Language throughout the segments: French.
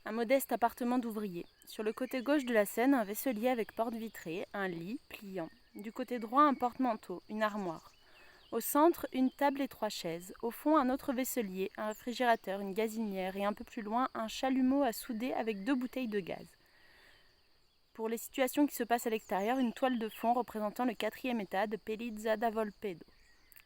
Un modeste appartement d'ouvrier. Sur le côté gauche de la scène, un vaisselier avec porte vitrée, un lit, pliant. Du côté droit, un porte-manteau, une armoire. Au centre, une table et 3 chaises. Au fond, un autre vaisselier, un réfrigérateur, une gazinière et un peu plus loin, un chalumeau à souder avec 2 bouteilles de gaz. Pour les situations qui se passent à l'extérieur, une toile de fond représentant le 4e état de Pelizza da Volpedo.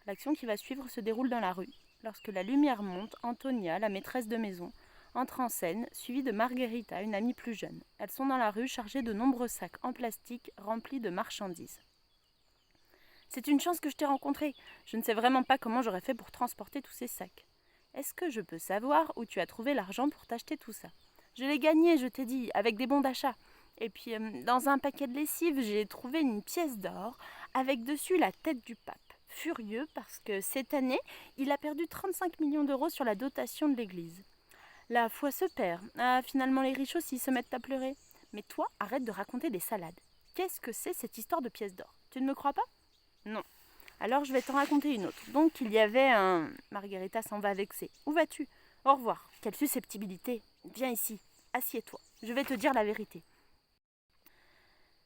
L'action qui va suivre se déroule dans la rue. Lorsque la lumière monte, Antonia, la maîtresse de maison, entre en scène, suivie de Margherita, une amie plus jeune. Elles sont dans la rue chargées de nombreux sacs en plastique remplis de marchandises. C'est une chance que je t'ai rencontré. Je ne sais vraiment pas comment j'aurais fait pour transporter tous ces sacs. Est-ce que je peux savoir où tu as trouvé l'argent pour t'acheter tout ça? Je l'ai gagné, je t'ai dit, avec des bons d'achat. Et puis, dans un paquet de lessive, j'ai trouvé une pièce d'or avec dessus la tête du pape. Furieux parce que cette année, il a perdu 35 millions d'euros sur la dotation de l'église. La foi se perd. Ah, finalement, les riches aussi se mettent à pleurer. Mais toi, arrête de raconter des salades. Qu'est-ce que c'est cette histoire de pièce d'or? Tu ne me crois pas? Non. Alors je vais t'en raconter une autre. Donc il y avait un... Margherita s'en va vexée. Où vas-tu? Au revoir. Quelle susceptibilité. Viens ici. Assieds-toi. Je vais te dire la vérité.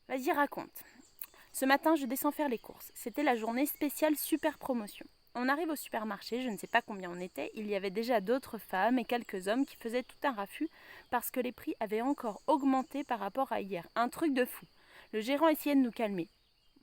Vas-y, raconte. Ce matin, je descends faire les courses. C'était la journée spéciale super promotion. On arrive au supermarché, je ne sais pas combien on était, il y avait déjà d'autres femmes et quelques hommes qui faisaient tout un raffut parce que les prix avaient encore augmenté par rapport à hier. Un truc de fou. Le gérant essayait de nous calmer.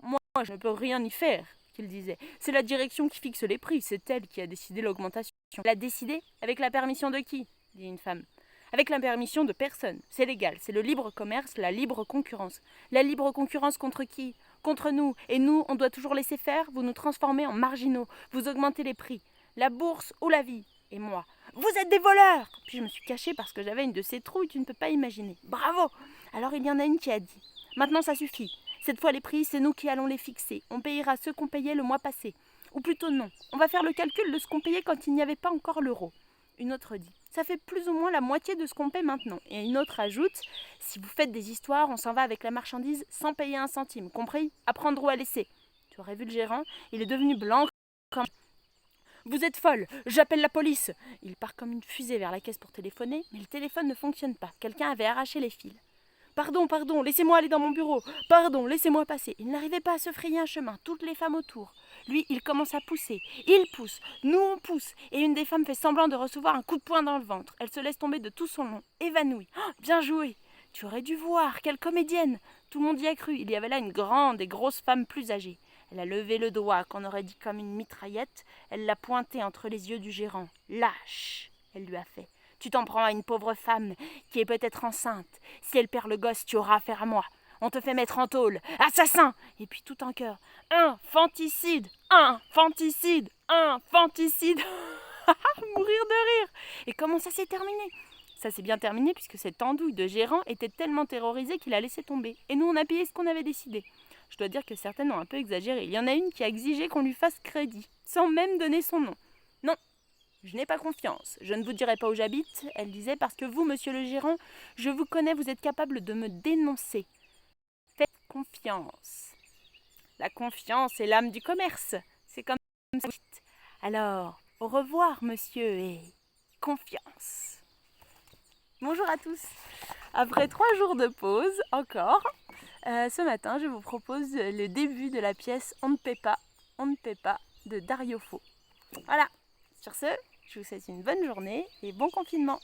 Moi, je ne peux rien y faire, qu'il disait. C'est la direction qui fixe les prix, c'est elle qui a décidé l'augmentation. Elle a décidé? Avec la permission de qui? Dit une femme. Avec la permission de personne. C'est légal, c'est le libre commerce, la libre concurrence. La libre concurrence contre qui? Contre nous. Et nous, on doit toujours laisser faire? Vous nous transformez en marginaux. Vous augmentez les prix. La bourse ou la vie? Et moi, vous êtes des voleurs! Puis je me suis cachée parce que j'avais une de ces trouilles, tu ne peux pas imaginer. Bravo! Alors il y en a une qui a dit, maintenant ça suffit. Cette fois les prix, c'est nous qui allons les fixer. On payera ce qu'on payait le mois passé. Ou plutôt non, on va faire le calcul de ce qu'on payait quand il n'y avait pas encore l'euro. Une autre dit, ça fait plus ou moins la moitié de ce qu'on paie maintenant. Et une autre ajoute, si vous faites des histoires, on s'en va avec la marchandise sans payer un centime, compris? À prendre ou à laisser. Tu aurais vu le gérant, il est devenu blanc comme... Vous êtes folle, j'appelle la police. Il part comme une fusée vers la caisse pour téléphoner, mais le téléphone ne fonctionne pas. Quelqu'un avait arraché les fils. Pardon, pardon, laissez-moi aller dans mon bureau. Pardon, laissez-moi passer. Il n'arrivait pas à se frayer un chemin, toutes les femmes autour. Lui, il commence à pousser. Il pousse, nous on pousse. Et une des femmes fait semblant de recevoir un coup de poing dans le ventre. Elle se laisse tomber de tout son long, évanouie. Oh, bien joué. Tu aurais dû voir, quelle comédienne. Tout le monde y a cru. Il y avait là une grande et grosse femme plus âgée. Elle a levé le doigt, qu'on aurait dit comme une mitraillette. Elle l'a pointé entre les yeux du gérant. Lâche, elle lui a fait. Tu t'en prends à une pauvre femme qui est peut-être enceinte. Si elle perd le gosse, tu auras affaire à moi. On te fait mettre en tôle. Assassin! Et puis tout en chœur. Infanticide! Infanticide! Infanticide! Mourir de rire! Et comment ça s'est terminé? Ça s'est bien terminé puisque cette andouille de gérant était tellement terrorisée qu'il a laissé tomber. Et nous, on a payé ce qu'on avait décidé. Je dois dire que certaines ont un peu exagéré. Il y en a une qui a exigé qu'on lui fasse crédit, sans même donner son nom. Non, je n'ai pas confiance. Je ne vous dirai pas où j'habite, elle disait, parce que vous, monsieur le gérant, je vous connais, vous êtes capable de me dénoncer. Faites confiance. La confiance est l'âme du commerce. C'est comme ça. Alors, au revoir, monsieur, et confiance. Bonjour à tous. Après 3 jours de pause, encore, ce matin, je vous propose le début de la pièce On ne paie pas de Dario Fo. Voilà. Sur ce, je vous souhaite une bonne journée et bon confinement.